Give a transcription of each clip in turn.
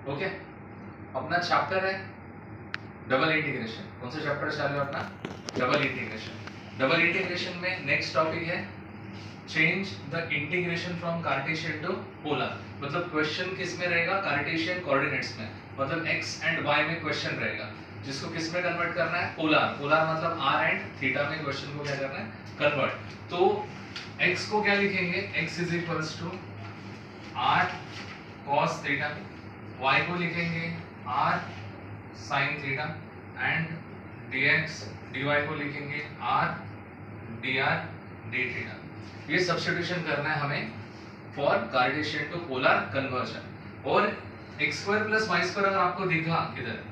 Okay, अपना chapter है double integration. कौन सा चैप्टर चालू है अपना? Double integration. डबल इंटीग्रेशन में नेक्स्ट टॉपिक है change the integration from Cartesian to polar. मतलब क्वेश्चन किस में रहेगा? कार्टेशियन कोऑर्डिनेट्स में, मतलब x एंड y में क्वेश्चन रहेगा, जिसको किस में कन्वर्ट करना है? पोलर। पोलर मतलब r एंड थीटा में क्वेश्चन को क्या करना है? कन्वर्ट। तो x को क्या लिखेंगे? x is equals to r cos theta, y को लिखेंगे r sin theta and dx dy को लिखेंगे r dr d थीटा। ये सब्स्टिट्यूशन करना है हमें for Cartesian to polar conversion. और x square plus y square अगर आपको दिखा किधर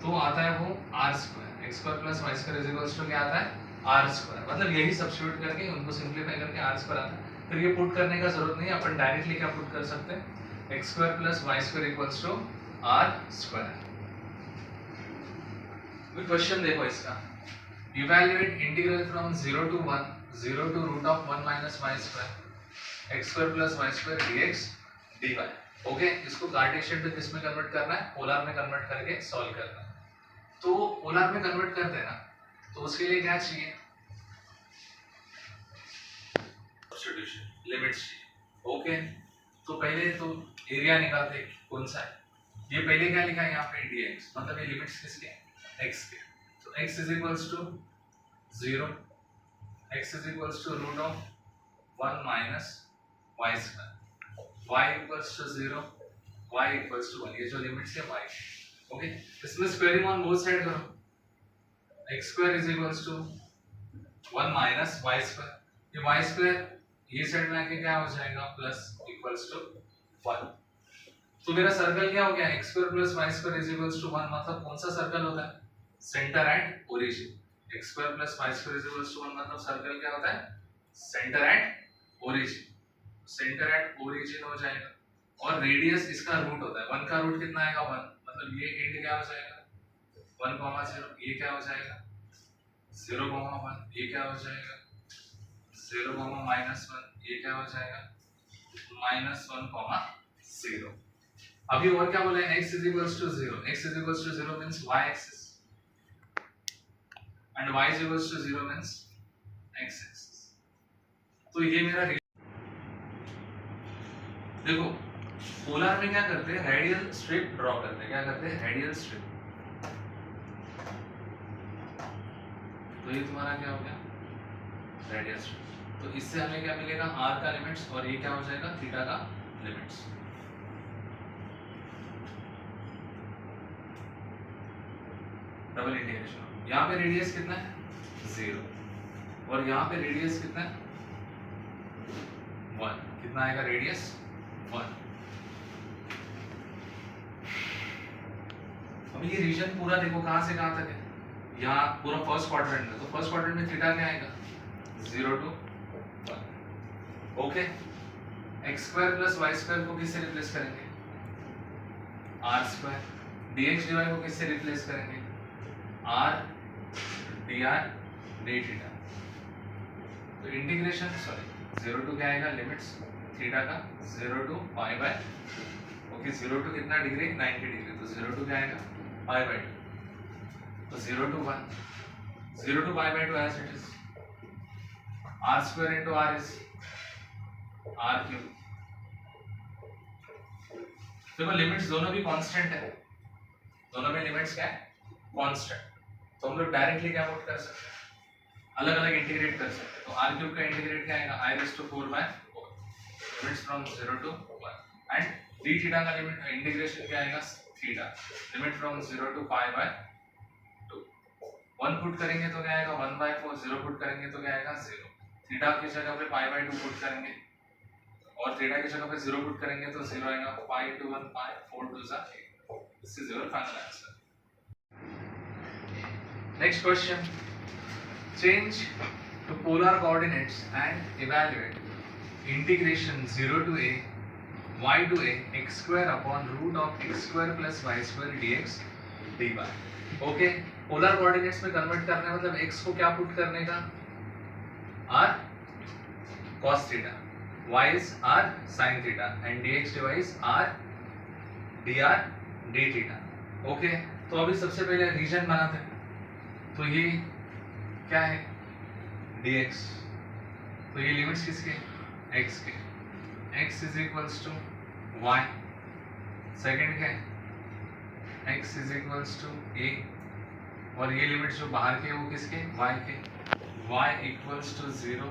तो आता है वो r square. x square plus y square is equals to क्या आता है? r square. मतलब यही सब्स्टिट्यूट करके उनको सिंपलीफाई करके r स्क्वायर आता है। फिर ये पुट करने का जरूरत नहीं है, अपन डायरेक्टली क्या पुट कर सकते हैं? x square plus y square equals to r square. Question देखो इसका, evaluate integral from 0 to 1 0 to root of 1 minus y square x square plus y square dx dy। Okay, इसको कार्टेशियन टू किस में convert करना है? Polar में convert करके solve करना है। तो पोलर में कन्वर्ट कर देना, तो उसके लिए क्या चाहिए? सब्स्टिट्यूशन, लिमिट्स चाहिए। ओके, तो पहले तो एरिया निकालते कौन सा है। ये पहले क्या लिखा है यहाँ पे? dx, मतलब ये लिमिट्स किसके? x के। तो x is equals to 0, x is equals to root of 1 minus y square, y equals to 0, y equals to 1। ये जो लिमिट्स है y। ओके, इसमें स्क्वायरिंग ऑन बोथ साइड करो। x square is equals to 1 minus y square, ये y square ये side में आके क्या हो जाएगा? Plus equals to 1। तो मेरा सर्कल क्या हो गया? x square plus y square is equals to 1। मतलब कौन सा सर्कल होता है? Centre at origin. x square plus y square is equals to 1 मतलब सर्कल क्या होता है? Centre at origin. Centre at origin हो जाएगा, और रेडियस इसका रूट होता है। 1 का रूट कितना आएगा? 1। मतलब ये एंड क्या हो जाएगा? 1,0। ये क्या हो जाएगा? 0,1। ये क्या हो जाएगा? 0,-1। ये क्या हो जाएगा? -1,0। अभी और क्या बोला है? x is equals to 0। x is equals to 0 means y axis and y is equals to 0 means x axis। तो ये मेरा देखो, पोलर में क्या करते हैं? रेडियल स्ट्रिप ड्रॉ करते हैं। क्या करते हैं? Radial strip. तो ये तुम्हारा क्या हो गया? Radial strip. तो इससे हमें क्या मिलेगा? r का लिमिट्स, और ये क्या हो जाएगा? थीटा का लिमिट्स। Double integration. यहाँ पे रेडियस कितना है? 0, और यहाँ पे रेडियस कितना है? 1। कितना आएगा रेडियस? 1। अब ये रीजन पूरा देखो कहाँ से कहाँ तक है। यहाँ पूरा फर्स्ट क्वाड्रेंट में, तो फर्स्ट क्वाड्रेंट में थीटा क्या आएगा? 0 to 1। Okay, x square plus y square को किससे रिप्लेस करेंगे? r square. dx dy को किससे रिप्लेस करेंगे? r dr d theta. तो इंटीग्रेशन सॉरी 0 to क्या आएगा? लिमिट्स थीटा का 0 to pi by, okay 0 to कितना डिग्री? 90 डिग्री। तो 0 to क्या आएगा? Pi by 2। तो 0 to 1, 0 to pi by 2 as it is. r square into r is r cube. देखो लिमिट्स दोनों भी कांस्टेंट है, दोनों में लिमिट्स क्या है? कांस्टेंट। तो हम लोग डायरेक्टली क्या पुट कर सकते हैं? अलग अलग इंटीग्रेट कर सकते हैं। तो r क्यूब का इंटीग्रेट क्या आएगा? i raised to 4/4। Limits from 0 to 1 and d theta का लिमिट इंटीग्रेशन क्या आएगा? Theta. Limit from 0 to pi by 2। 1 put करेंगे तो क्या आएगा? 1/4। 0 पुट करेंगे तो क्या आएगा? 0। थीटा की जगह पे पाई बाय 2 पुट करेंगे, और थीटा की जगह पे 0 पुट करेंगे तो 0 आएगा। पाई टू 1 पाई, 4 2 जा 8। This is your final answer. Next question, change to polar coordinates and evaluate integration 0 to a y to a x square upon root of x square plus y square dx dy। Okay, polar coordinates में convert करना है, मतलब x को क्या put करने का? r cos theta, y is r sin theta and dx dy is r D R D theta. Okay, तो अभी सबसे पहले रीजन बनाते हैं। तो ये क्या है, dx, तो ये लिमिट्स किसके, x के, x is equals to y, second क्या है, x is equals to a, और ये लिमिट जो बाहर के वो किसके, y के, y equals to 0,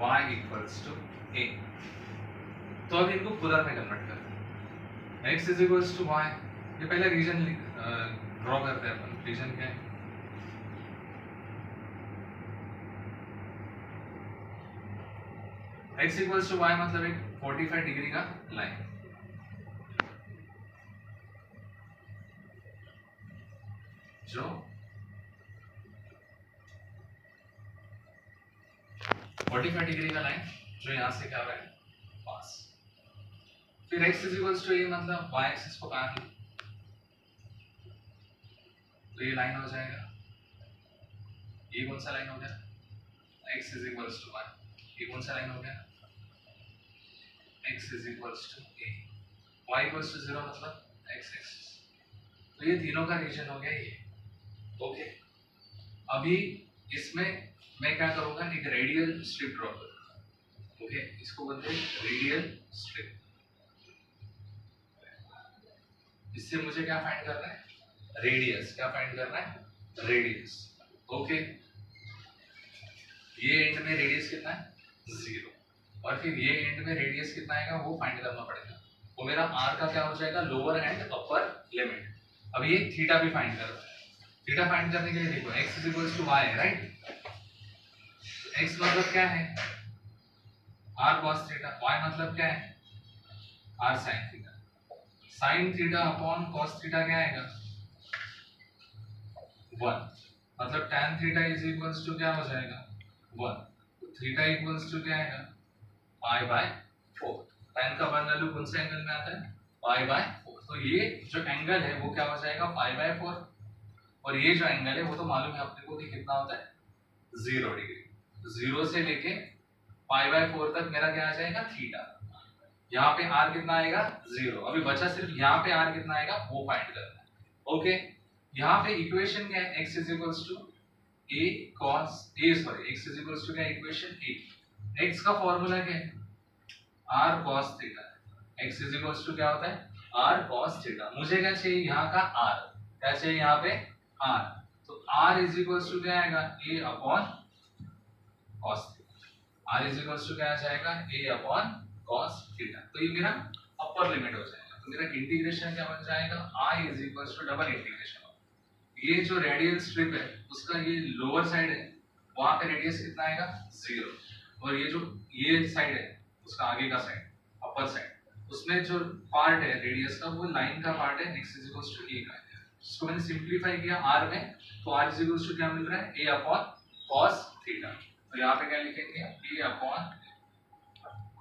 y equals to a। तो अब इनको पोलर में कन्वर्ट करते हैं, x is equals to y, ये पहले रीजन ड्रॉ करते हैं अपन। रीजन क्या है, x इक्वल्स टू y मतलब एक 45 डिग्री का लाइन, जो 45 डिग्री का लाइन जो यहां से क्या हो रहा है, पास। फिर x is equals to a मतलब y एक्सिस को पैरेलल, तो ये लाइन हो जाएगा, ये कौन सा लाइन हो गया, x is equals to y, ये कौन सा लाइन हो गया, x is equals to a, y equals to 0 मतलब x एक्सिस। तो ये तीनों का रीजन हो गया ये। ओके, अभी इसमें मैं क्या करूंगा, एक रेडियल स्ट्रिप ड्रॉ करूंगा। ओके, इसको बोलते हैं रेडियल स्ट्रिप। इससे मुझे क्या फाइंड करना है, रेडियस। क्या फाइंड करना है, रेडियस। ओके, ये एंड में रेडियस कितना है, 0, और फिर ये एंड में रेडियस कितना आएगा वो फाइंड करना पड़ेगा। वो मेरा r का क्या हो जाएगा, लोअर एंड अपर लिमिट। अब ये थीटा भी फाइंड करना है। थीटा फाइंड करने के लिए देखो x is equals to y है, राइट। x मतलब क्या है, r cos थीटा, y मतलब क्या है, r sin theta. sin theta upon cos theta क्या आएगा, 1, मतलब tan theta is equals to क्या हो जाएगा, 1। तो थीटा इक्वल्स टू क्या आएगा, पाई बाय 4। tan का वन वैल्यू कौन से एंगल में आता है, पाई बाय 4। तो ये जो एंगल है वो क्या हो जाएगा, पाई बाय 4, और ये जो एंगल है वो तो मालूम है अपने को कि कितना होता है, 0 डिग्री। 0 से लेके पाई बाय 4 तक मेरा क्या आ जाएगा, थीटा। यहाँ पे r कितना आएगा, 0। अभी बचा सिर्फ यहाँ पे r कितना आएगा वो फाइंड करना है। ओके, यहाँ पे इक्वेशन क्या है, x is equals to a cos a, sorry x is equals to क्या, इक्वेशन a। x का फॉर्मूला क्या है, r cos theta. x is equals to क्या होता है, r cos थीटा। मुझे क्या चाहिए, यहाँ का r, क्या चाहिए यहाँ पे r, तो r इज इक्वल्स टू क्या आएगा, a upon cos theta. r is equals to क्या आ जाएगा, a अपॉन cos थीटा। तो ये मेरा अपर लिमिट हो जाएगा। तो मेरा इंटीग्रेशन क्या बन जाएगा, i is equals to double integration. ये जो रेडियल स्ट्रिप है उसका ये लोअर साइड है, वहां पे रेडियस कितना आएगा, 0, और ये जो ये साइड है उसका आगे का साइड, अपर साइड, उसमें जो पार्ट है रेडियस का वो लाइन का पार्ट है, x is equals to a का। इसको मैंने सिंपलीफाई किया r में, तो r इज इक्वल्स टू क्या मिल रहा है, a अपॉन cos थीटा। तो यहाँ पे क्या लिखेंगे, a अपॉन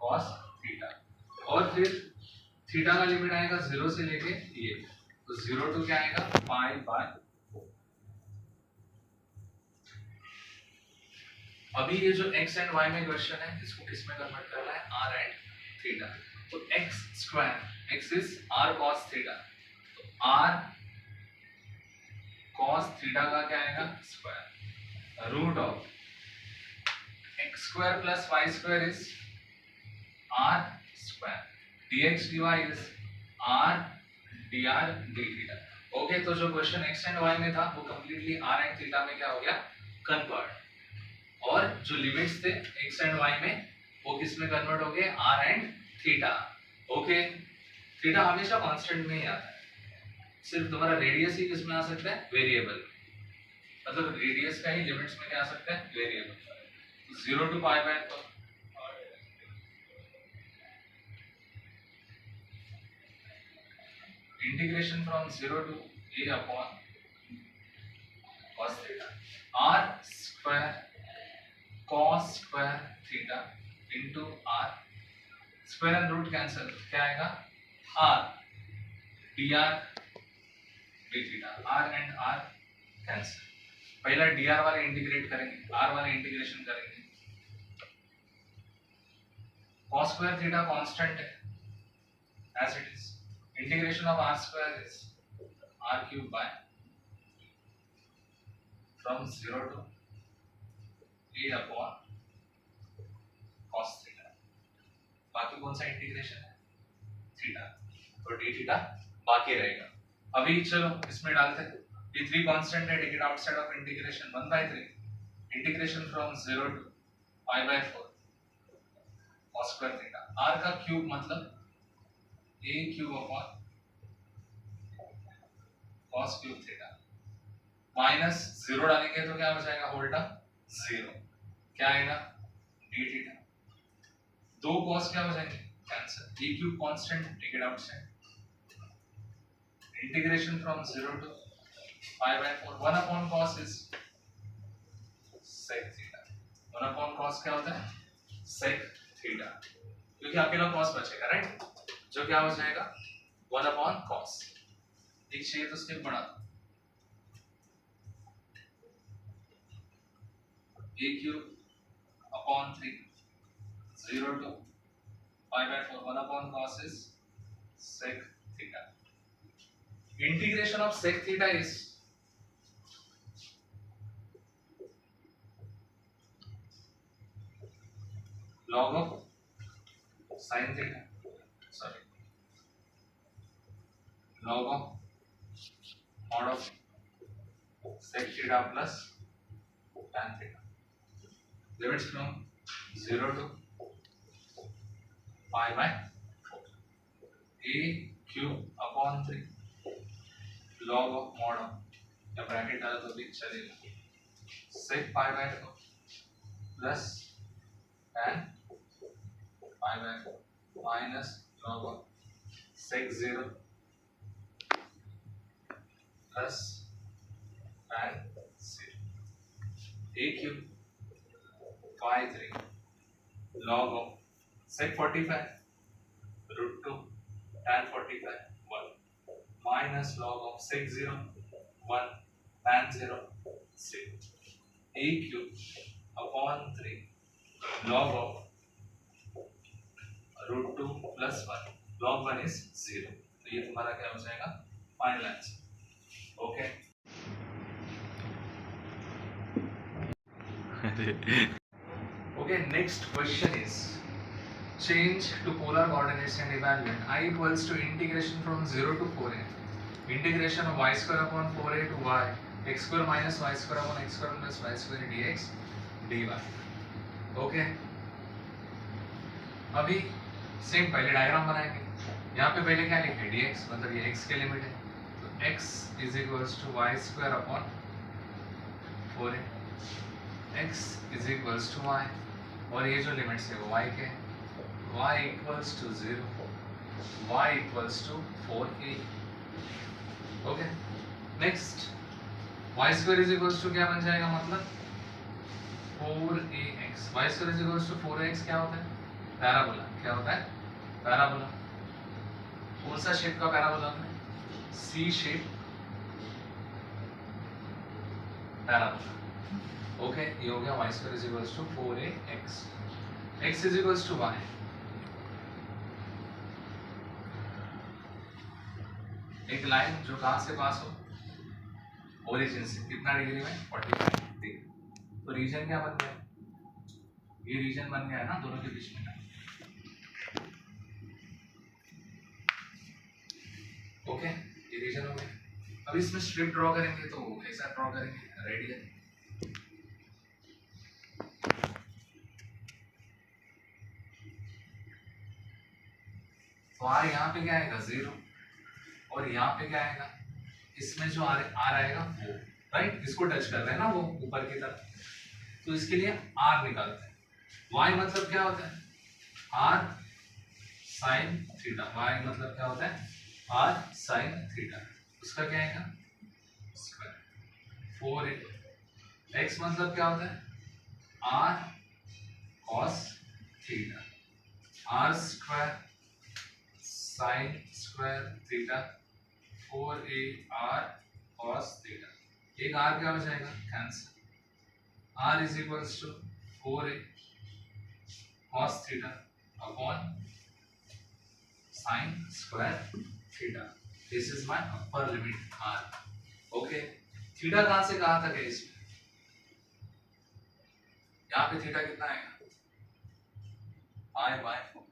cos थीटा, और फिर थीटा का लिमिट आएगा 0 से लेके ये, तो 0 टू क्या आएगा, पाई बाय 4। अभी ये जो x एंड y में क्वेश्चन है इसको किस में कन्वर्ट करना है, r एंड थीटा। तो x square, x is r cos theta, तो r cos थीटा का क्या आएगा, square, root of x square plus y square is r square, dx dy is r dr d theta. Okay, तो जो question x and y में था वो completely r and theta में क्या हो गया, कन्वर्ट, और जो लिमिट्स थे x एंड y में वो किस में कन्वर्ट हो गए, r and theta. Okay, theta हमेशा कांस्टेंट में ही आता है, सिर्फ तुम्हारा रेडियस ही किस में आ सकता है, वेरिएबल। मतलब रेडियस का ही लिमिट्स में क्या आ सकता है, variable. 0 to pi by 4, integration from 0 to a upon cos theta, r square cos square theta into r, square and root cancel, क्या आएगा, r dr d theta, r and r cancel. पहला dr वाले integrate करेंगे, r वाले integration करेंगे। cos square theta constant है as it is, integration integration of r square is r cube by from 0 to a upon cos theta. बाकी कौन सा integration है? थीटा, तो d थीटा बाकी रहेगा। अभी चलो इसमें डालते हैं, ये 3 कांस्टेंट है, take it outside of integration 1/3 integration from 0 to π/4 cos square theta. r का क्यूब मतलब a cube upon cos cube theta minus 0 डालेंगे तो क्या हो जाएगा? होल टर्म 0, क्या आएगा? d theta. दो cos क्या हो जाएंगे? Cancel, a cube constant, take it outside, integration from 0 to π/4 1 upon cos is sec theta. 1 upon cos क्या होता है? sec थीटा, क्योंकि अकेला cos बचेगा, राइट, जो क्या हो जाएगा? 1 अपॉन cos। एक चाहिए तो स्टेप बढ़ा दो, a cube upon 3 0 to π/4 1 upon cos is sec theta. Integration of sec theta is log of sin theta, sorry, log of mod of sec theta plus tan theta. Limits from 0 to π/4 a cube upon 3 log of mod of, या bracket डाला तो भी चलेगा, sec π/4 plus tan π/4 minus log of sec 0 plus tan 0 a cube pi 3 log of sec 45 root 2 tan 45 1 minus log of sec 0 1 tan 0 6 a cube upon 3 log of root 2 plus 1 log 1 is 0, तो ये तुम्हारा क्या हो जाएगा? Final answer. Okay okay, next question is change to polar coordinates and evaluate I equals to integration from 0 to 4a integration of y square upon 4a to y x square minus y square upon x square plus y square dx dy। Okay, अभी same पहले diagram बनाएंगे। यहाँ पे पहले क्या लिखे? dx, मतलब ये x के लिमिट है, तो x is equals to y square upon 4a, x is equals to y, और ये जो लिमिट्स है वो y के हैं, y equals to 0, y equals to 4a। Okay, next y square is equals to क्या बन जाएगा? मतलब 4ax, y square is equals to 4ax क्या होता है? पैराबोला। क्या होता है? पैराबोला। कौन सा शेप का पैराबोला है? सी शेप पैराबोला। ओके, ये हो गया y square is equals to 4ax, x is equals to y। एक लाइन जो कहां से पास हो? ओरिजिन से। कितना डिग्री में? 45 डिग्री। तो रीजन क्या बन गया? ये रीजन बन गया है ना दोनों के बीच में। ओके, ये रीजन हो गया। अब इसमें स्ट्रिप ड्रॉ करेंगे तो कैसा ड्रॉ करेंगे? रेडियल। तो आर यहाँ पे क्या आएगा? 0, और यहाँ पे क्या आएगा? इसमें जो आर आएगा वो, राइट, इसको टच कर रहे हैं ना वो ऊपर की तरफ, तो इसके लिए आर निकालते हैं। y मतलब क्या होता है? R sine theta. y मतलब क्या होता है? R sine theta. उसका क्या आएगा? Square 4a। x मतलब क्या होता है? R cos theta, r square sine square theta 4a r cos theta. एक r क्या हो जाएगा? Cancel. r is equals to 4a cos theta upon sine square theta. This is my upper limit r। Okay, theta कहां से कहां तक है इसमें? यहाँ पे थीटा कितना आएगा? Pi by 4।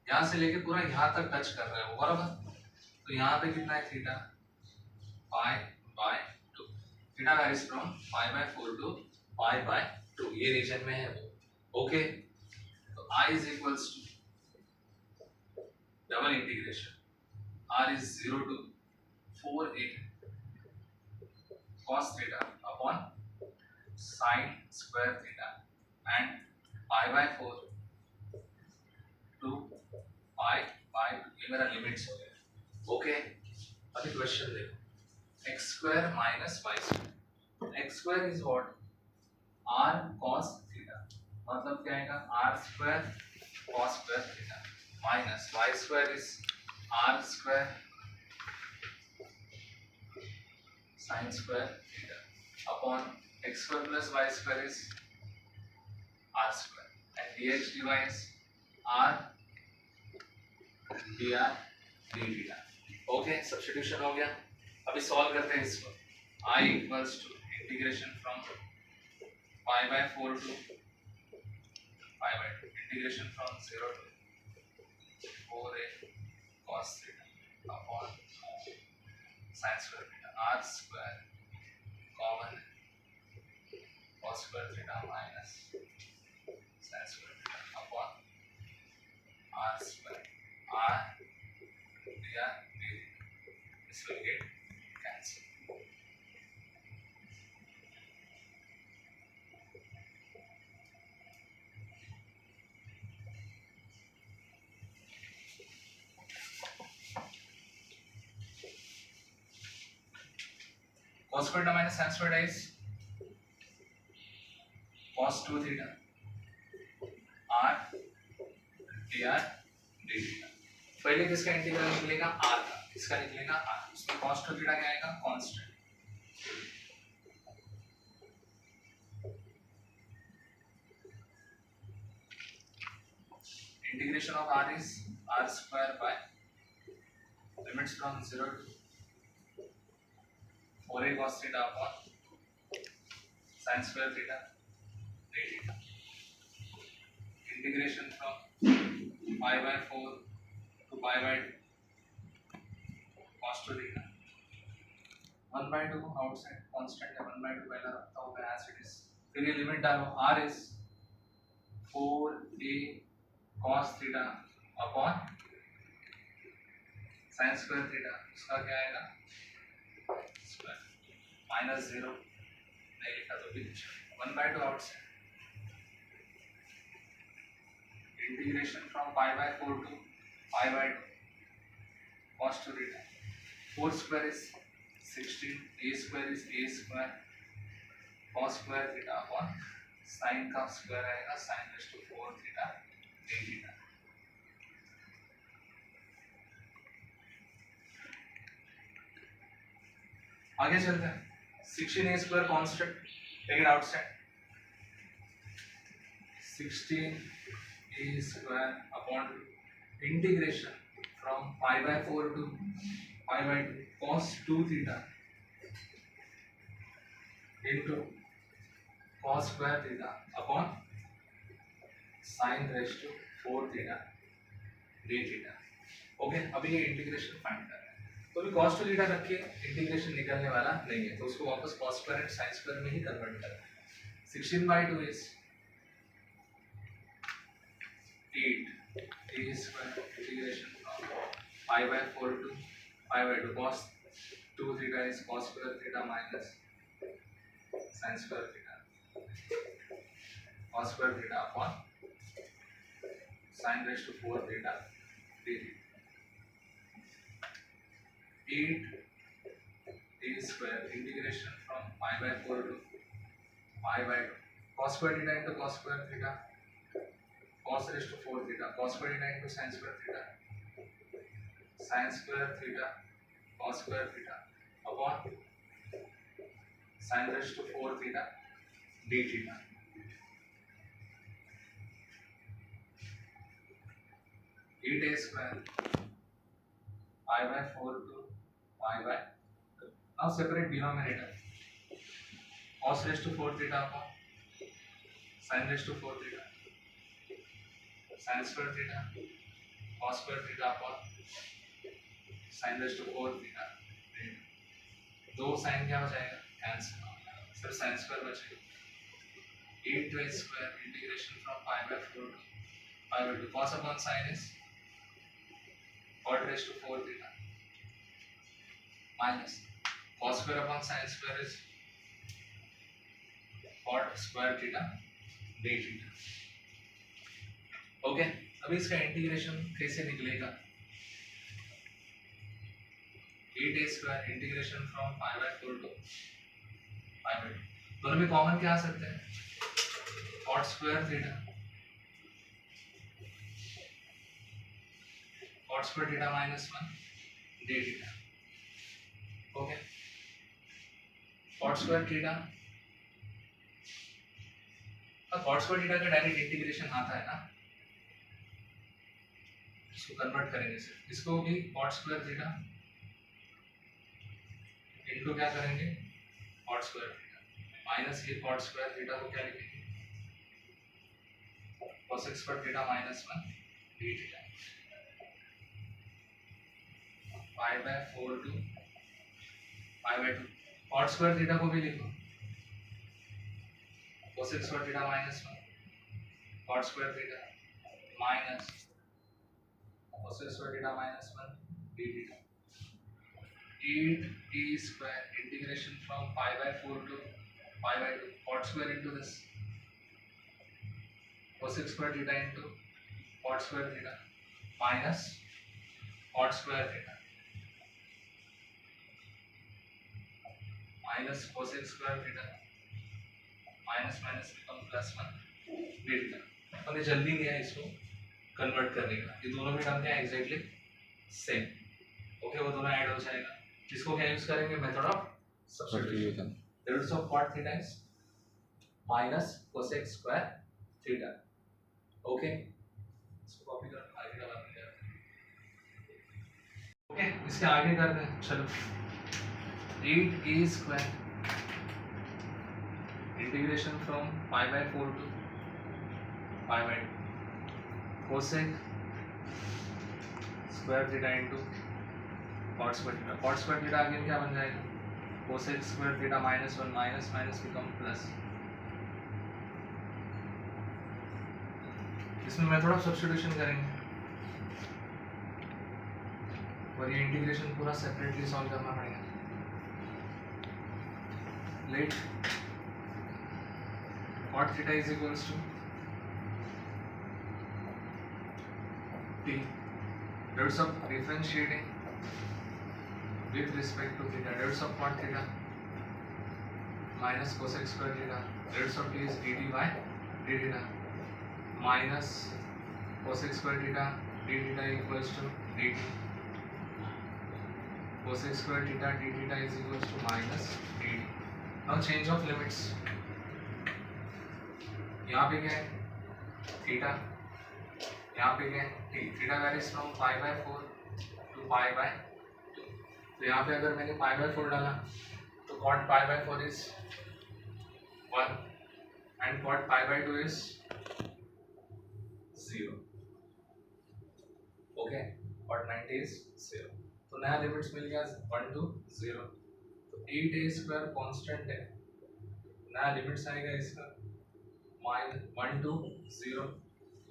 यहाँ से लेके पूरा यहाँ तक टच कर रहा है वो, बराबर। तो यहाँ पे कितना है theta? Pi by 2। Theta varies from pi by 4 to pi by 2, ये रीजन में है वो। ओके, तो I is equals to double integration r is 0 to 4a cos theta upon sin square theta and pi by 4 to pi by 2, ये मेरा limits हो गया। Okay, अभी क्वेश्चन देखो, x square minus y square, x square is what? r cos theta, मतलब क्या आएगा? r square cos square theta minus y square is r square sin square theta upon x square plus y square is r square and dx dy is r dr dθ। Okay, substitution हो गया। अभी solve करते हैं इसको। I equals to integration from pi by 4 to pi by 2, integration from 0 to 4a cos theta upon sin square theta, r square common cos square theta minus sin square theta upon r square r dr dθ। This will get cancelled। cos square theta minus sin square theta is cos 2 theta r dr dθ। पहले किसका integral निकलेगा? r का। किसका निकलेगा? r। उसमें cos 2 theta क्या आएगा? Constant. Integration of r is r square by limits from 0 to 4a cos theta upon sin square theta dθ। Integration from pi by 4 to pi by cos 2 theta 1 by 2 outside constant है, 1 by 2 पहला रखता हूँ मैं as it is. फिर ये limit डालो, r is 4a cos theta upon sin square theta, उसका क्या आएगा? स्क्वायर माइनस 0 नहीं लिखा तो भी 1 by 2 outside. Integration from pi by 4 to pi by 2 cos 2 theta, 4 square is 16, a square is a square cos square theta upon sin का square आएगा sin raised to 4 theta dθ। आगे चलते हैं। 16 a square constant, take it outside. 16 a square upon integration from pi by 4 to pi by 2 cos 2 theta into cos square theta upon sin raised to 4 theta dθ। Okay, अभी ये integration find कर रहे हैं, तो अभी cos 2 theta रख के integration निकलने वाला नहीं है, तो उसको वापस cos square and sin square में ही कन्वर्ट करना है। 16 by 2 is 8 a square integration from pi by 4 to pi by 2 cos 2 theta is cos square theta minus sin square theta cos square theta upon sin raised to 4 theta dθ। 8 a square integration from pi by 4 to pi by 2 cos square theta into cos square theta cos raised to 4 theta cos square theta into sin square theta sin square theta cos square theta upon sin raised to 4 theta dθ। Eight a square pi by 4 to pi by 2. Now separate denominator. Cos raised to 4 theta upon sin raised to 4 theta, sin square theta, cos square theta upon sin raised to 4 theta. दो sin क्या हो जाएगा? Cancel, सिर्फ sin square बचेगा. 8 square integration from pi by 4 to pi by 2. Cos upon sin is cot raised to 4 theta minus cos square upon sin square is cot square theta d theta. Okay, अभी इसका integration कैसे निकलेगा? 8 square integration from pi by 4 to pi by 2. दोनों में common क्या आ सकते हैं? cot square theta, cot square theta minus 1 d theta. Okay, cot square theta, cot square theta का डायरेक्ट इंटीग्रेशन आता है ना, इसको कन्वर्ट करेंगे सिर्फ. इसको भी cot square theta इनको क्या करेंगे? cot square theta माइनस ये cot square theta को क्या लिखेंगे? cos square theta minus 1 d theta. pi by 4 to pi by 2. cot square theta को भी लिखो cos square theta minus 1 cot square theta minus cos square theta minus 1 d theta. 8 square integration from pi by 4 to pi by 2. cot square into this cos square theta into cot square theta minus cot square theta minus cos square theta minus minus become plus 1 d theta. हमने जल्दी लिया है इसको convert करने का. ये दोनों में टर्म क्या है? Exactly same. ओके, वो दोनों ऐड हो जाएगा. इसको क्या यूज करेंगे? Method of substitution. The roots of cot theta is minus cosec square theta. Okay, इसको कॉपी कर आगे का बात करते हैं. ओके, इसके आगे करते हैं. चलो, 8 square integration from pi by 4 to pi by 2. cosec square theta into cot square theta. cot square theta again क्या बन जाएगा? cosec square theta minus 1 minus minus become plus. इसमें मेथड ऑफ सब्स्टिट्यूशन करेंगे और ये इंटीग्रेशन पूरा separately solve करना पड़ेगा. Let cot theta is equals to t roots of differentiating with respect to theta. Roots of cot theta minus cosec square theta. Roots of t is dt by d theta minus cosec square theta d theta equals to dt. Cosec square theta d theta is equals to minus dt. Now change of limits. यहाँ पे क्या है? Theta. यहाँ पे क्या है? t. Theta varies from pi by 4 to pi by 2. तो यहाँ पे अगर मैंने पाई बाय 4 डाला तो cot pi by 4 is 1 and cot pi by 2 is 0. Okay, cot 90 is 0. तो नया लिमिट्स मिल गया 1 to 0. तो 8 square कांस्टेंट है. नया लिमिट्स आएगा इसका minus 1 to 0.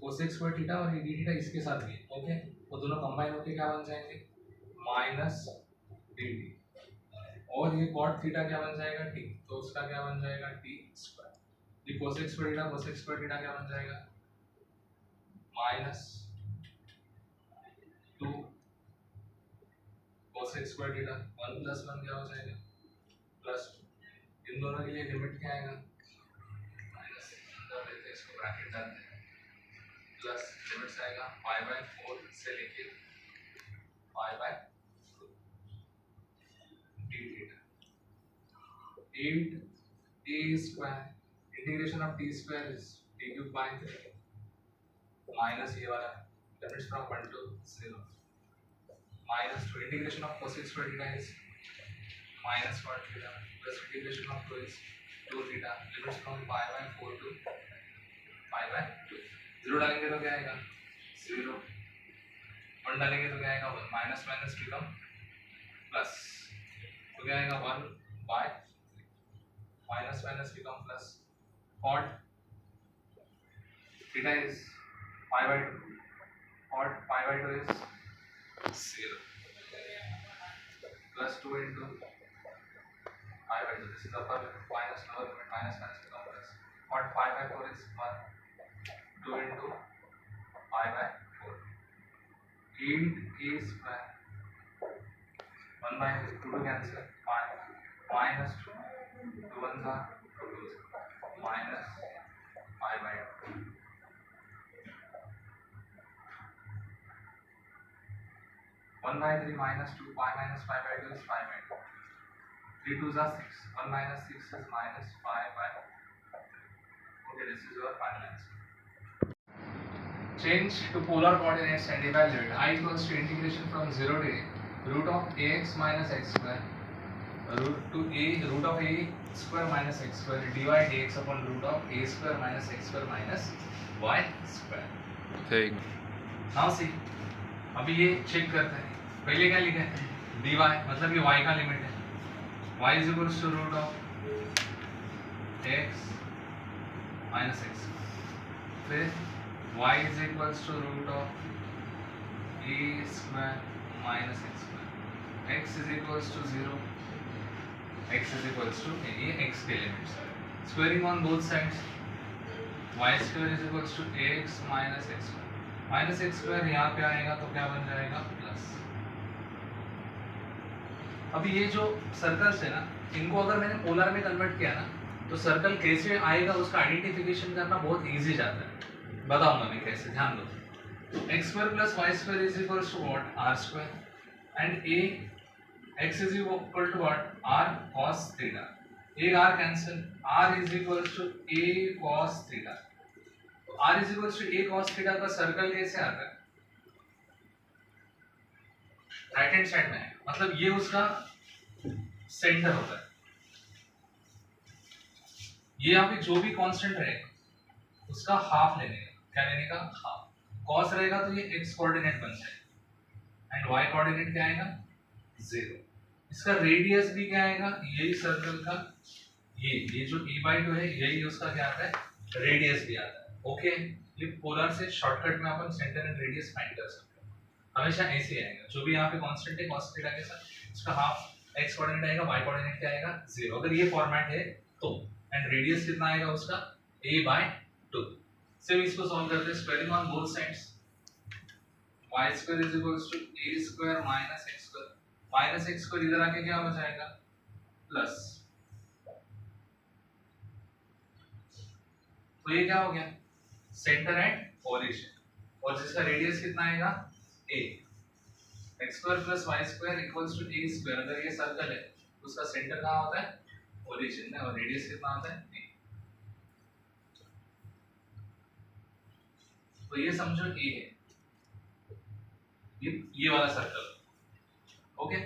cosec square theta और ये d थीटा इसके साथ भी. ओके, वो दोनों कंबाइन होके क्या बन जाएंगे? Minus dt. और ये cot थीटा क्या बन जाएगा? t. तो उसका क्या बन जाएगा? t square. ये cosec square थीटा क्या बन जाएगा? Minus 2 cosec square theta. 1 plus 1 क्या हो जाएगा? प्लस 2. इन दोनों के लिए लिमिट क्या आएगा? माइनस. इसको ब्रैकेट डालते हैं. प्लस लिमिट्स आएगा पाई बाय 4 से लेके पाई by 2 d theta. 8 square integration of t square is t cube by 3 minus ये वाला limits from 1 to 0 minus 2 integration of cosec square theta is minus cot theta plus integration of 2 is 2 theta limits from pi by 4 to pi by 2 0 डालेंगे तो क्या आएगा 0 1 डालेंगे तो क्या आएगा 1 माइनस माइनस बिकम प्लस तो क्या आएगा 1 bye minus minus become plus cot theta is pi by 2 cot pi by 2 is 0 plus 2 into pi by 2 this is upper limit minus lower limit minus minus become plus cot pi by 4 is 1 2 into pi by 4 int a square 1 by 2 to cancel pi minus 2 2 ones are 2 minus pi by 2 1 by 3 minus 2 pi minus pi by 2 is pi by 2 3 2s are 6 1 minus 6 is minus pi by okay this is your final answer. Change to polar coordinates and evaluate I equals to integration from 0 to a root of ax minus x square root to a root of a square minus x square dy dx upon root of a square minus x square minus y square. ठीक. Now see अभी ये check करते हैं पहले क्या लिखा है dy मतलब ये y का लिमिट है y is equals to root of x minus x फिर y is equals to root of a square minus x square x is equals to 0 x is equals to ये x के limits squaring on both sides y square is equals to ax minus x square minus x square यहाँ पे आएगा तो क्या बन जाएगा plus अभी ये जो सर्कल्स है ना इनको अगर मैंने पोलर में कन्वर्ट किया ना तो सर्कल कैसे आएगा उसका आइडेंटिफिकेशन करना बहुत इजी जाता है बताऊंगा मैं कैसे ध्यान दो x square plus y square is equal to what r square and a x is equal to what r cos theta एक r cancel r is equal to a cos theta r is equals to a cos theta का circle कैसे आता है right hand side में है मतलब ये उसका सेंटर होता है ये यहाँ पे जो भी कांस्टेंट रहेगा उसका हाफ लेने का क्या लेने का हाफ cos रहेगा तो ये x कोऑर्डिनेट बन जाएगा एंड y कोऑर्डिनेट क्या आएगा 0 इसका रेडियस भी क्या आएगा यही सर्कल का ये जो e/2 है यही उसका क्या आता है रेडियस भी आता है ओके ये पोलर से शॉर्टकट में अपन सेंटर एंड रेडियस फाइंड कर सकते हैं हमेशा ऐसे ही आएगा जो भी यहाँ पे कांस्टेंट है cos थीटा के साथ उसका हाफ x कोऑर्डिनेट आएगा y कोऑर्डिनेट क्या आएगा 0 अगर ये फॉर्मेट है तो एंड रेडियस कितना आएगा उसका a/2 सिर्फ इसको सॉल्व करते हैं squaring on both sides y square is equals to a square minus x square minus x square इधर आके क्या हो जाएगा प्लस तो ये क्या हो गया सेंटर एंड ओरिजिन और जिसका रेडियस कितना आएगा a x square plus y square equals to a square अगर ये सर्कल है उसका सेंटर कहाँ होता है ओरिजिन में और रेडियस कितना होता है a तो ये समझो a है ये वाला सर्कल ओके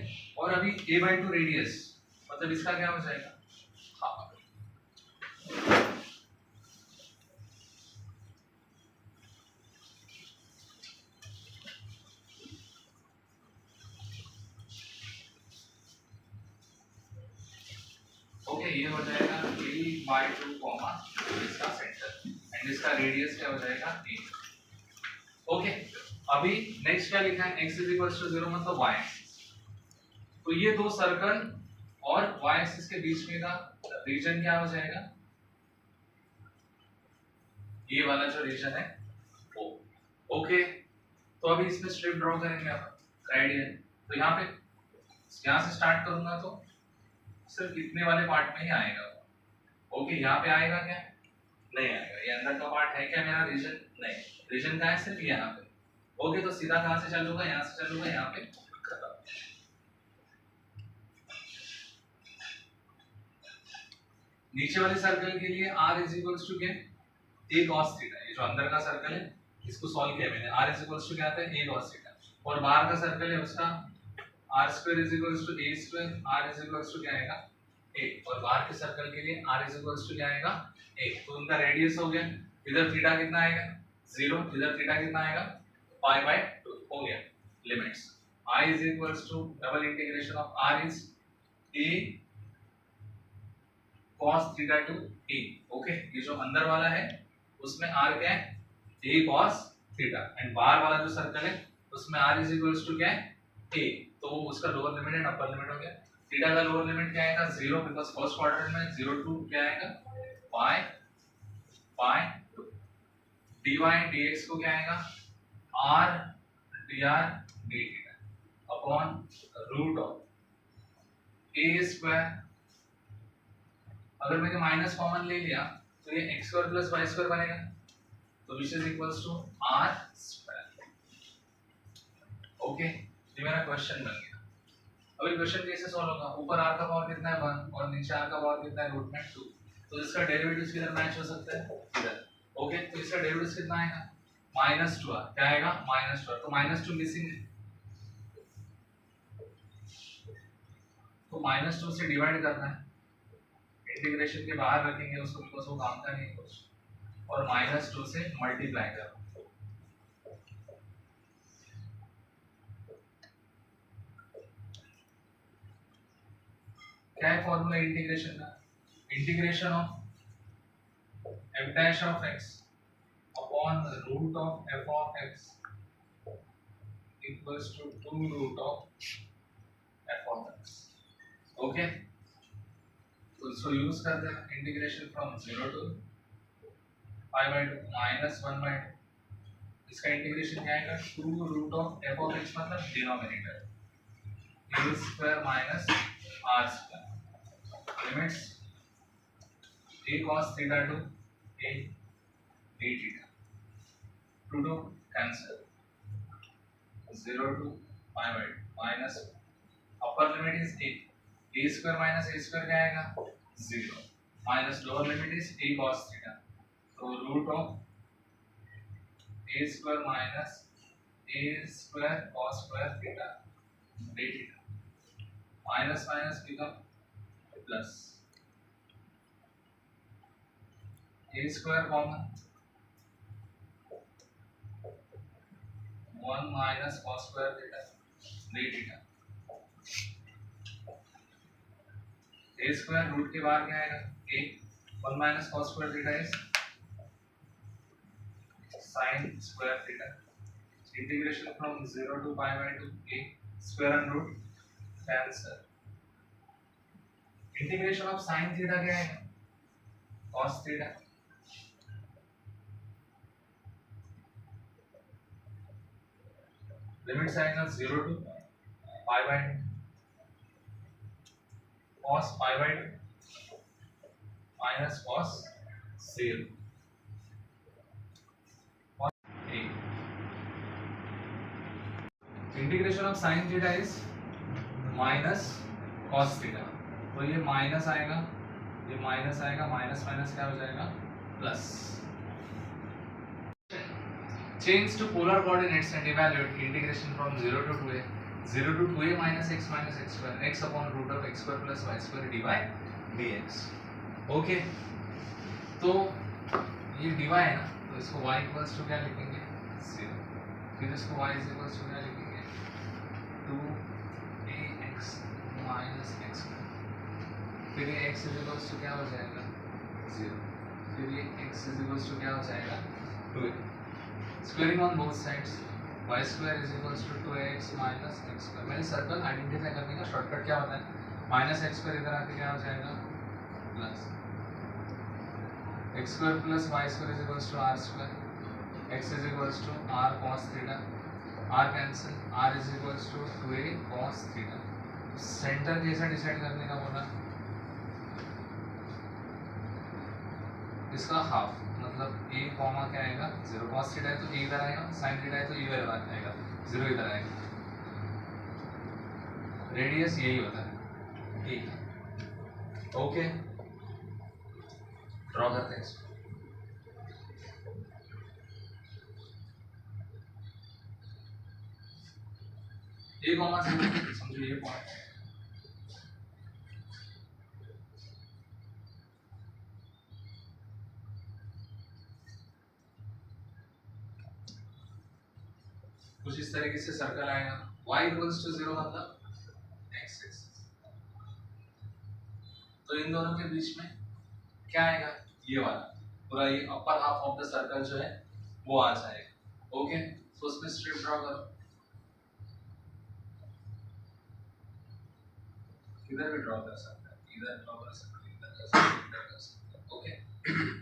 और अभी a/2 रेडियस मतलब इसका क्या हो जाएगा ये हो जाएगा a/2 कॉमा इसका सेंटर एंड इसका रेडियस क्या हो जाएगा a ओके अभी नेक्स्ट क्या लिखा है x इज इक्वल्स टू 0 मतलब y तो ये दो सर्कल और y एक्सिस के बीच में का रीजन क्या हो जाएगा ये वाला जो रीजन है o ओके तो अभी इसमें स्ट्रिप ड्रॉ करेंगे आप रेडियन तो यहाँ पे यहाँ से स्टार्ट करूंगा तो सिर्फ इतने वाले पार्ट में ही आएगा ओके यहाँ पे आएगा क्या नहीं आएगा ये अंदर का पार्ट है क्या मेरा रीजन नहीं रीजन का है सिर्फ यहाँ पे ओके तो सीधा कहाँ से चलूंगा यहाँ से चलूंगा यहाँ पे खत्म नीचे वाले सर्कल के लिए r इज इक्वल्स टू क्या a cos थीटा ये जो अंदर का सर्कल है इसको सॉल्व किया मैंने r इज इक्वल्स टू क्या आता है a cos थीटा और बाहर का सर्कल है उसका r square is equals to a square, r is equals to क्या आएगा ए, और बाहर के सर्कल के लिए आर इज इक्वल्स टू क्या आएगा ए, तो उनका रेडियस हो गया, इधर थीटा कितना आएगा 0, इधर थीटा कितना आएगा पाई बाय 2 हो गया। Limits I is equals to double integration of r is a cos theta to a, okay, ये जो अंदर वाला है उसमें r क्या है a cos थीटा, एंड बाहर वाला जो सर्कल है उसमें r इज इक्वल्स टू क्या है a, तो वो उसका lower limit and upper limit हो गया। थीटा का लोअर लिमिट क्या आएगा 0, बिकॉज़ फर्स्ट क्वाड्रेंट में 0 टू क्या आएगा पाई पाई 2, dy dx को क्या आएगा r dr d theta upon root of a square, अगर मैंने माइनस कॉमन ले लिया तो ये x square plus y square बनेगा, तो which is equals to r square, okay, ये मेरा क्वेश्चन बन गया। अभी क्वेश्चन कैसे सॉल्व होगा, ऊपर r का पावर कितना है 1 और नीचे r का पावर कितना है रूट में 2, तो इसका डेरिवेटिव किधर मैच हो सकता है इधर, ओके, तो इसका डेरिवेटिव कितना आएगा -2r, क्या आएगा -2r, तो -2 मिसिंग है, तो -2 से डिवाइड करना है, इंटीग्रेशन के बाहर रखेंगे उसको बिकॉज़ वो काम का नहीं है कुछ, और -2 से मल्टीप्लाई करना, क्या है फॉर्मूला इंटीग्रेशन का, integration of f dash of x upon root of f of x equals to 2 root of f of x, okay, तो इसको यूज करते हैं, integration from 0 to pi by 2 -1 by 2, इसका इंटीग्रेशन क्या आएगा 2 root of f of x, मतलब denominator a square minus r square, limits a cos theta to a d theta, 2 to cancel 0 to pi by 2 minus upper limit is a square minus a square क्या आएगा 0 minus lower limit is a cos theta, तो root of a square minus a square cos square theta d theta, minus minus become plus, a square common 1 minus cos square theta d theta, a square root के बाहर क्या आएगा a, 1 minus cos square theta is sin square theta, integration from 0 to pi by 2 a square and root cancel, integration of sin theta क्या आएगा cos theta, limits आएगा 0 to pi by 2 cos pi by 2 minus cos 0 integration of sin theta is minus cos theta, तो ये minus आएगा, ये minus आएगा, minus minus क्या हो जाएगा plus, change to polar coordinates and evaluate integration from 0 to 2a, 0 to 2a minus x square, x upon root of x square plus y square dy dx, okay, तो ये dy है ना, तो इसको y equals to क्या लिखेंगे 0, फिर इसको y इज इक्वल्स टू क्या लिखेंगे 2ax minus x square, फिर ये x इज इक्वल्स टू क्या हो जाएगा 0, फिर ये x इज इक्वल्स टू क्या हो जाएगा 2a, squaring on both sides y square is equals to 2x minus x square, मैंने सर्कल आइडेंटिफाई करने का शॉर्टकट क्या होता है माइनस x स्क्वायर इधर आके क्या हो जाएगा plus x square plus y square is equals to r square, x is equals to r cos theta, r cancel, r is equals to 2a cos theta, centre कैसा decide करने का बोला इसका हाफ, मतलब a कॉमा क्या आएगा 0, cos theta है तो a इधर आएगा, sin थीटा है तो इधर आएगा, 0 इधर आएगा, रेडियस यही होता है, ठीक है, ओके, ड्रॉ करते हैं इसको, ए कॉमा 0 समझो ये पॉइंट कुछ इस तरीके से सर्कल आएगा y इक्वल्स टू 0 मतलब x एक्सिस। तो इन दोनों के बीच में क्या आएगा ये वाला पूरा ये upper half of the circle जो है वो आ जाएगा। ओके तो उसमें स्ट्रिप ड्रॉ करो, किधर भी ड्रॉ कर सकते हैं, इधर ड्रॉ कर सकते हैं, इधर कर सकते हैं, इधर कर सकते हैं। ओके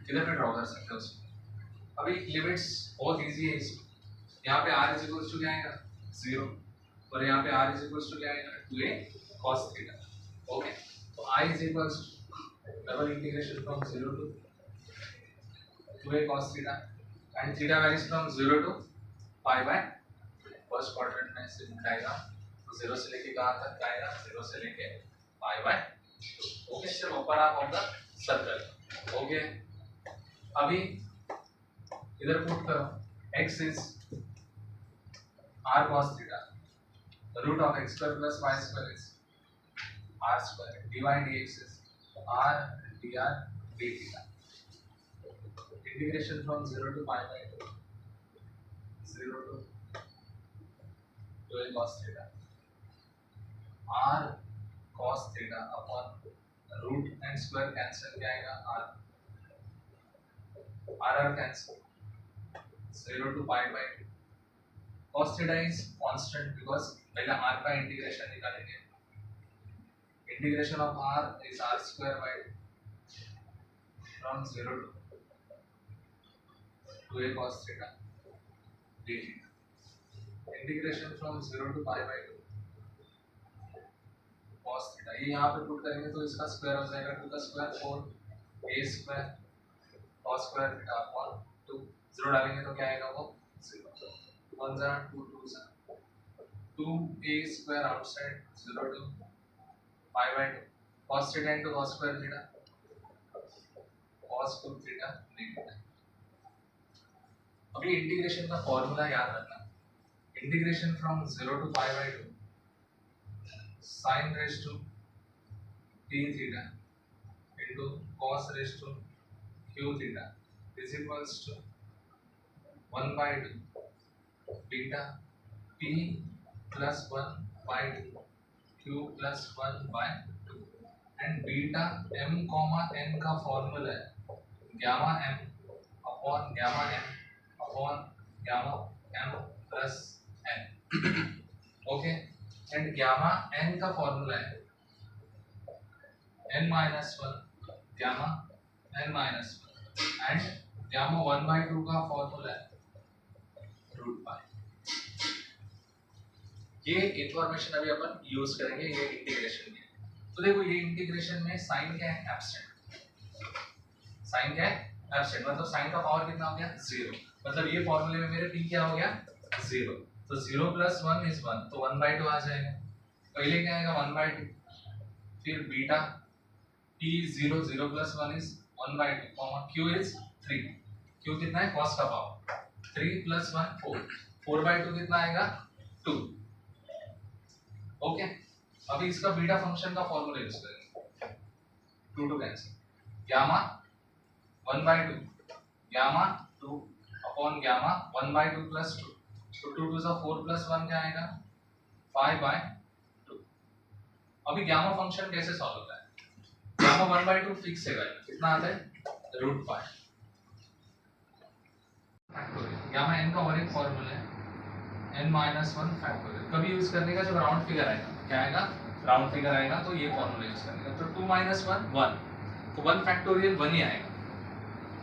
किधर भी ड्रॉ कर सकते हो उसमें। अभी लिमिट्स बहुत इजी है इसमें। यहाँ पे r इज इक्वल्स टू क्या आएगा 0 और यहाँ पे r इज इक्वल्स टू क्या आएगा 2a cos थीटा। ओके तो I is equals to double integration from 0 to 2a cos theta and theta varies from 0 to pi by first quadrant में से निकालेगा तो 0 से लेके कहाँ तक आएगा 0 से लेके पाई बाय। ओके सिर्फ ऊपर half of the circle. Okay अभी इधर पुट करो x is r cos theta, the root of x square plus y square is r square, dy dx is r dr d theta, integration from 0 to pi by 2, 0 to 2a cos theta, r cos theta upon root and square cancel क्या आएगा r cancel 0 to pi by 2. cos theta is constant because पहले r का integration निकालेंगे। Integration of r is r square by from 0 to 2a cos theta d theta. Integration from 0 to pi by 2 cos theta ये यहाँ पे put करेंगे तो इसका square हो जाएगा 2 का square 4 a square cos square theta upon 2 0 डालेंगे तो क्या आएगा वो 0 1 ज़ा 2 2 ज़ा 2a square outside 0 to pi by 2 cos theta into cos square theta cos cube theta d theta। अभी इंटीग्रेशन का फॉर्मूला याद रखना, integration from 0 to pi by 2 sin raised to p theta into cos raised to q theta is equals to 1 by 2 beta p plus 1 by 2 q plus 1 by 2 and beta m comma n का formula है gamma m upon gamma n upon gamma m plus n। Okay and gamma n का formula है n minus 1 gamma n minus 1 and gamma 1 by 2 का formula है root पाई। ये information अभी अपन use करेंगे ये इंटीग्रेशन में। तो देखो ये इंटीग्रेशन में साइन क्या है एब्सेंट, साइन क्या है एब्सेंट मतलब साइन का पावर कितना हो गया 0 मतलब ये फॉर्मूले में मेरे p क्या हो गया 0 तो 0 plus 1 is 1 तो 1 by 2 आ जाएगा। पहले क्या आएगा 1 by 2 फिर beta p 0 0 plus 1 is 1 by 2 comma q is 3 q कितना है cos का पावर 3 plus 1 4 4 by 2 कितना आएगा 2। ओके अभी इसका बीटा फंक्शन का फॉर्मूला यूज करेंगे 2 to cancel gamma 1 by 2 gamma 2 upon gamma 1 by 2 plus 2 तो 2 2 4 plus 1 क्या आएगा 5 by 2। अभी गामा फंक्शन कैसे सॉल्व होता है गामा 1 by 2 फिक्स है गाइस कितना आता है root pi factorial. Gamma n का और एक फॉर्मूला है n माइनस 1 फैक्टोरियल। कभी यूज करने का जब राउंड फिगर आएगा क्या आएगा राउंड फिगर आएगा तो ये फॉर्मूला यूज करने का। तो 2 माइनस 1 1 तो 1 फैक्टोरियल 1 ही आएगा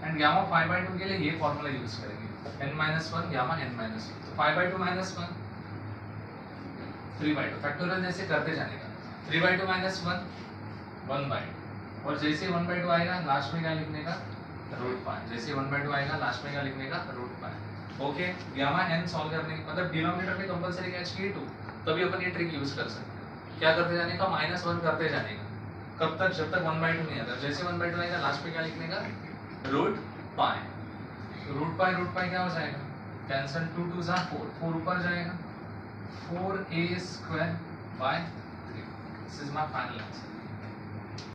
एंड गामा 5 by 2 के लिए ये फॉर्मूला यूज करेंगे n minus 1 gamma n minus 1 तो 5 by 2 माइनस 1 3 by 2 फैक्टोरियल जैसे करते जाने का 3 by 2 माइनस 1 1 by 2 और जैसे 1 by 2 आएगा लास्ट में क्या लिखने का रूट पाई। जैसे 1 by 2 आएगा लास्ट में क्या लिखने का root pi. Okay gamma n solve करने मतलब डिनोमिनेटर में कंपलसरी क्या चाहिए 2 तभी अपन ये ट्रिक यूज कर सकते हैं। क्या करते जाने का -1 करते जाने का कब तक जब तक 1 by 2 नहीं आता। जैसे 1 by 2 आएगा लास्ट में क्या लिखने का रूट पाई क्या हो जाएगा कैंसिल 2 2 जा 4 4 ऊपर जाएगा 4a square by 3. This is my final answer.